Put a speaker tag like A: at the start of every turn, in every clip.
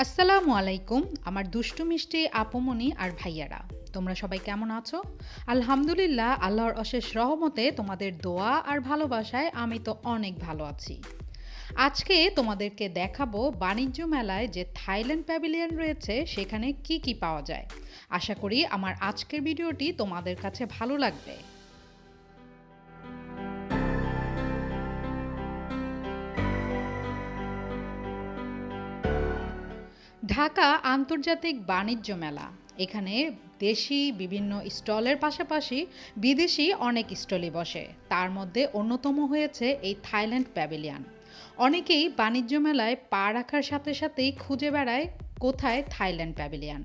A: আসসালামু আলাইকুম আমার দুষ্টু মিষ্টি আপুমনি আর ভাইয়ারা। তোমরা সবাই কেমন আছো? আলহামদুলিল্লাহ, আল্লাহর অশেষ রহমতে তোমাদের দোয়া আর ভালোবাসায় আমি তো অনেক ভালো আছি। আজকে তোমাদেরকে দেখাবো বাণিজ্য মেলায় যে থাইল্যান্ড প্যাভিলিয়ন রয়েছে সেখানে কি কি পাওয়া যায়। আশা করি আমার আজকের ভিডিওটি তোমাদের কাছে ভালো লাগবে। ঢাকা আন্তর্জাতিক বাণিজ্য মেলা। এখানে দেশি বিভিন্ন স্টলের পাশাপাশি বিদেশি অনেক স্টলই বসে। তার মধ্যে অন্যতম হয়েছে এই থাইল্যান্ড প্যাভিলিয়ন। অনেকেই বাণিজ্য মেলায় পা রাখার সাথে সাথেই খুঁজে বেড়ায় কোথায় থাইল্যান্ড প্যাভিলিয়ন।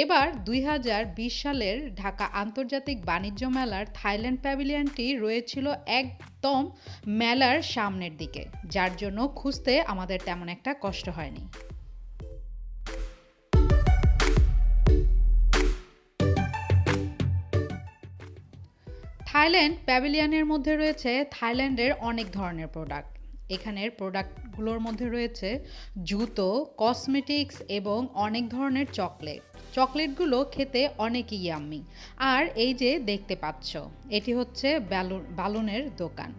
A: এবার ২০২০ সালের ঢাকা আন্তর্জাতিক বাণিজ্য মেলার থাইল্যান্ড প্যাভিলিয়নটি রয়েছিল একদম মেলার সামনের দিকে, যার জন্য খুঁজতে আমাদের তেমন একটা কষ্ট হয়নি। থাইল্যান্ড প্যাভিলিয়নের মধ্যে রয়েছে থাইল্যান্ডের অনেক ধরনের প্রোডাক্ট। এখানের প্রোডাক্টগুলোর মধ্যে রয়েছে জুতো, কসমেটিক্স এবং অনেক ধরনের চকলেট। চকলেটগুলো খেতে অনেকই ইয়াম্মি। আর এই যে দেখতে পাচ্ছ, এটি হচ্ছে বালুনের দোকান।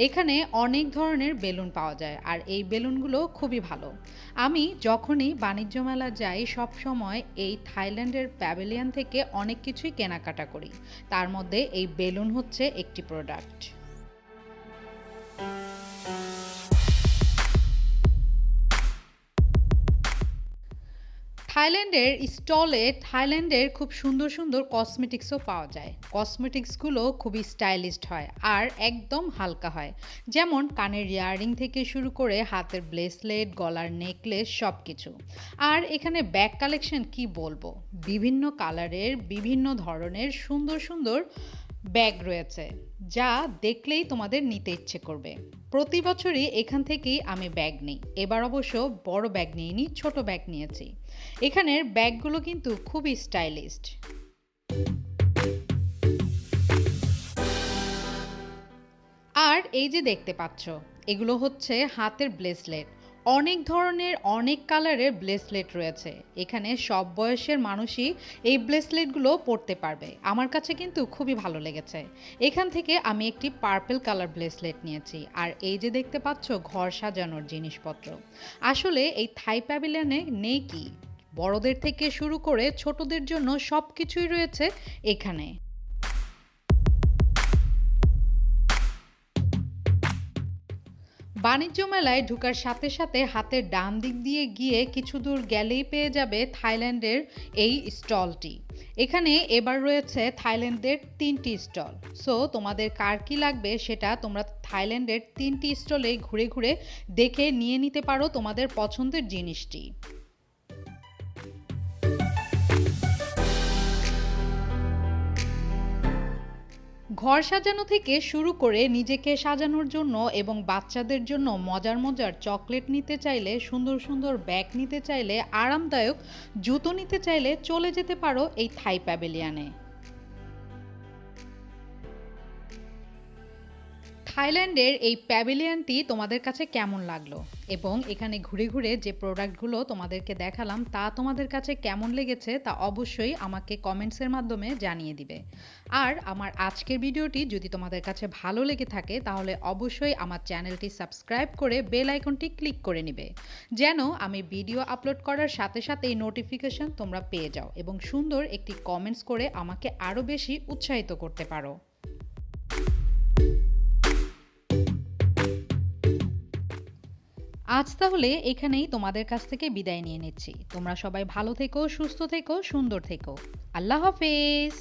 A: এখানে অনেক ধরনের বেলুন পাওয়া যায় আর এই বেলুনগুলো খুবই ভালো। আমি যখনই বাণিজ্য মেলা যাই সব সময় এই থাইল্যান্ডের প্যাভিলিয়ন থেকে অনেক কিছুই কেনাকাটা করি। তার মধ্যে এই বেলুন হচ্ছে একটি প্রোডাক্ট। থাইল্যান্ডের স্টলে থাইল্যান্ডের খুব সুন্দর সুন্দর কসমেটিক্সও পাওয়া যায়। কসমেটিক্সগুলো খুবই স্টাইলিশড হয় আর একদম হালকা হয়। যেমন কানের ইয়াররিং থেকে শুরু করে হাতের ব্রেসলেট, গলার নেকলেস সব কিছু। আর এখানে ব্যাগ কালেকশন কি বলবো, বিভিন্ন কালারের বিভিন্ন ধরনের সুন্দর সুন্দর ব্যাগ রয়েছে, যা দেখলেই তোমাদের নিতে ইচ্ছে করবে। প্রতি বছরই এখান থেকেই আমি ব্যাগ নিই। এবার অবশ্য বড় ব্যাগ নিইনি, ছোট ব্যাগ নিয়েছি। এখানের ব্যাগগুলো কিন্তু খুবই স্টাইলিশড। আর এই যে দেখতে পাচ্ছ, এগুলো হচ্ছে হাতের ব্রেসলেট। অনেক ধরনের অনেক কালারের ব্রেসলেট রয়েছে। এখানে সব বয়সের মানুষই এই ব্রেসলেটগুলো পরতে পারবে। আমার কাছে কিন্তু খুবই ভালো লেগেছে। এখান থেকে আমি একটি পার্পল কালার ব্রেসলেট নিয়েছি। আর এই যে দেখতে পাচ্ছ ঘর সাজানোর জিনিসপত্র। আসলে এই থাই প্যাভিলিয়নে নেই কি, বড়দের থেকে শুরু করে ছোটদের জন্য সব কিছুই রয়েছে এখানে। বাণিজ্য মেলায় ঢোকার সাথে সাথে হাতের ডান দিক দিয়ে গিয়ে কিছু দূর গেলেই পেয়ে যাবে থাইল্যান্ডের এই স্টলটি। এখানে এবার রয়েছে থাইল্যান্ডের ৩টি স্টল। সো তোমাদের কার কি লাগবে সেটা তোমরা থাইল্যান্ডের ৩টি স্টলে ঘুরে ঘুরে দেখে নিয়ে নিতে পারো তোমাদের পছন্দের জিনিসটি। ঘর সাজানো থেকে শুরু করে নিজেকে সাজানোর জন্য এবং বাচ্চাদের জন্য মজার মজার চকলেট নিতে চাইলে, সুন্দর সুন্দর ব্যাগ নিতে চাইলে, আরামদায়ক জুতো নিতে চাইলে চলে যেতে পারো এই থাই প্যাভিলিয়নে। থাইল্যান্ডের এই প্যাভিলিয়নটি তোমাদের কাছে কেমন লাগলো এবং এখানে ঘুরে ঘুরে যে প্রোডাক্টগুলো তোমাদেরকে দেখালাম তা তোমাদের কাছে কেমন লেগেছে তা অবশ্যই আমাকে কমেন্টসের মাধ্যমে জানিয়ে দিবে। আর আমার আজকের ভিডিওটি যদি তোমাদের কাছে ভালো লেগে থাকে তাহলে অবশ্যই আমার চ্যানেলটি সাবস্ক্রাইব করে বেল আইকনটি ক্লিক করে নিবে, যেন আমি ভিডিও আপলোড করার সাথে সাথে এই নোটিফিকেশন তোমরা পেয়ে যাও এবং সুন্দর একটি কমেন্টস করে আমাকে আরও বেশি উৎসাহিত করতে পারো। আজ তাহলে এখানেই তোমাদের কাছ থেকে বিদায় নিয়ে নিচ্ছি। তোমরা সবাই ভালো থেকো, সুস্থ থেকো, সুন্দর থেকো। আল্লাহ হাফেজ।